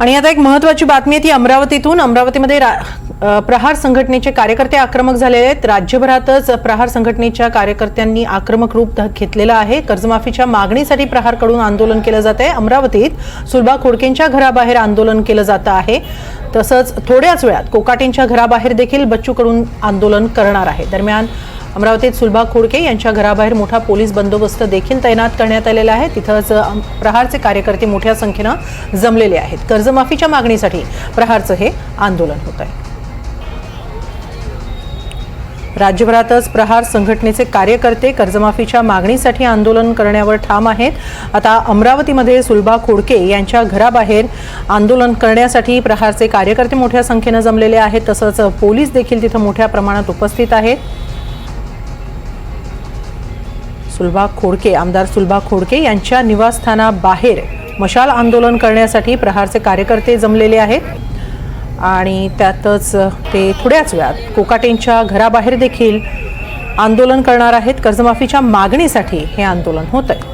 आणि आता एक महत्त्वाची बातमी आहे ती अमरावतीतून। अमरावतीमध्ये प्रहार संघटनेचे कार्यकर्ते आक्रमक झालेले आहेत। राज्यभरातच प्रहार संघटनेच्या कार्यकर्त्यांनी आक्रमक रूप घेतलेलं आहे। कर्जमाफीच्या मागणीसाठी प्रहारकडून आंदोलन केलं जात आहे। अमरावतीत सुलभा खोडकेंच्या घराबाहेर आंदोलन केलं जात आहे। तसंच थोड्याच वेळात कोकाटेंच्या घराबाहेर देखील बच्चूकडून आंदोलन करणार आहे। दरम्यान अमरावतीत सुलभा खोडके यांच्या घराबाहेर मोठा पोलीस बंदोबस्त देखील तैनात करण्यात आलेला आहे। तिथंच प्रहारचे कार्यकर्ते मोठ्या संख्येने जमलेले आहेत। कर्जमाफीच्या मागणीसाठी प्रहारचं हे आंदोलन होत आहे। राज्यभरातच प्रहार संघटनेचे कार्यकर्ते कर्जमाफीच्या मागणीसाठी आंदोलन करण्यावर ठाम आहेत। आता अमरावतीमध्ये सुलभा खोडके यांच्या घराबाहेर आंदोलन करण्यासाठी प्रहारचे कार्यकर्ते मोठ्या संख्येने जमलेले आहेत। तसंच पोलीस देखील तिथे मोठ्या प्रमाणात उपस्थित आहेत। सुलभा खोडके आमदार सुलभा खोडके यांच्या निवासस्थानाबाहेर मशाल आंदोलन करण्यासाठी प्रहारचे कार्यकर्ते जमलेले आहेत आणि त्यातच ते थोड्याच वेळात कोकाटेंच्या घराबाहेर देखील आंदोलन करणार आहेत। कर्जमाफीच्या मागणीसाठी हे आंदोलन होत आहे।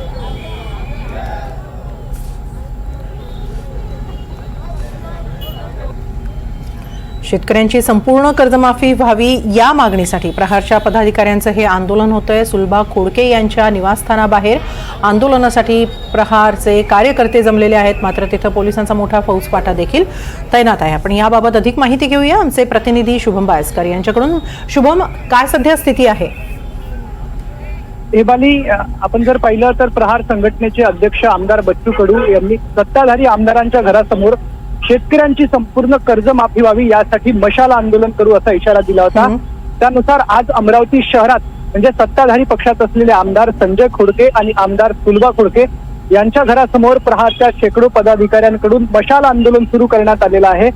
शेतकऱ्यांची संपूर्ण कर्जमाफी व्हावी या मागणीसाठी प्रहारच्या पदाधिकाऱ्यांचं हे आंदोलन होतंय। सुलभा खोडके यांच्या निवासस्थानाबाहेर आंदोलनासाठी प्रहारचे कार्यकर्ते जमलेले आहेत। मात्र तिथं पोलिसांचा मोठा फौजफाटा देखील तैनात आहे। आपण याबाबत अधिक माहिती घेऊया आमचे प्रतिनिधी शुभम बायस्कर यांच्याकडून। शुभम, काय सध्या स्थिती आहे? एबाली, आपण जर पाहिलं तर प्रहार संघटनेचे अध्यक्ष आमदार बच्चू कडू यांनी सत्ताधारी आमदारांच्या घरासमोर शेतकऱ्यांची संपूर्ण कर्जमाफी व्हावी यासाठी मशाल आंदोलन करू असा इशारा दिला होता। त्यानुसार आज अमरावती शहरात म्हणजे सत्ताधारी पक्षात असलेले आमदार संजय खोडके आणि आमदार सुलभा खोडके यांच्या घरासमोर प्रहारच्या शेकडो पदाधिकाऱ्यांकडून मशाल आंदोलन सुरू करण्यात आलेलं आहे।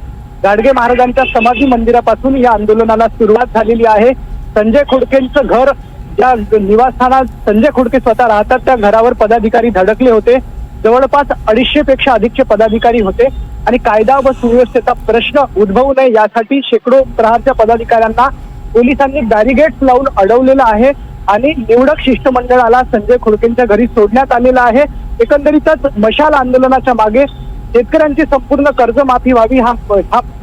गाडगे महाराजांच्या समाधी मंदिरापासून या आंदोलनाला सुरुवात झालेली आहे। संजय खोडकेंचं घर, ज्या निवासस्थानात संजय खोडके स्वतः राहतात त्या घरावर पदाधिकारी धडकले होते। जवळपास 250 पेक्षा अधिकचे पदाधिकारी होते आणि कायदा व सुव्यवस्थेचा प्रश्न उद्भवू नये यासाठी शेकडो प्रहारच्या पदाधिकाऱ्यांना पोलिसांनी बॅरिगेड्स लावून अडवलेलं आहे आणि निवडक शिष्टमंडळाला संजय खोडकेंच्या घरी सोडण्यात आलेलं आहे। एकंदरीतच मशाल आंदोलनाच्या मागे शेतकऱ्यांची संपूर्ण कर्जमाफी व्हावी हा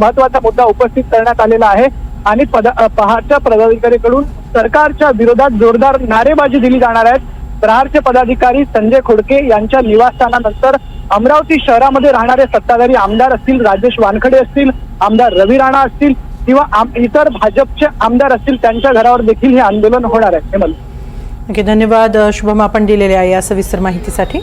महत्वाचा मुद्दा उपस्थित करण्यात आलेला आहे आणि प्रहारच्या पदाधिकाऱ्यांकडून सरकारच्या विरोधात जोरदार नारेबाजी दिली जाणार आहे। प्रहारचे पदाधिकारी संजय खोडके यांच्या निवासस्थानानंतर अमरावती शहरामध्ये राहणारे सत्ताधारी आमदार असतील, राजेश वानखडे असतील, आमदार रवी राणा असतील किंवा इतर भाजपचे आमदार असतील त्यांच्या घरावर देखील हे आंदोलन होणार आहे। धन्यवाद शुभम, आपण दिलेल्या या सविस्तर माहितीसाठी।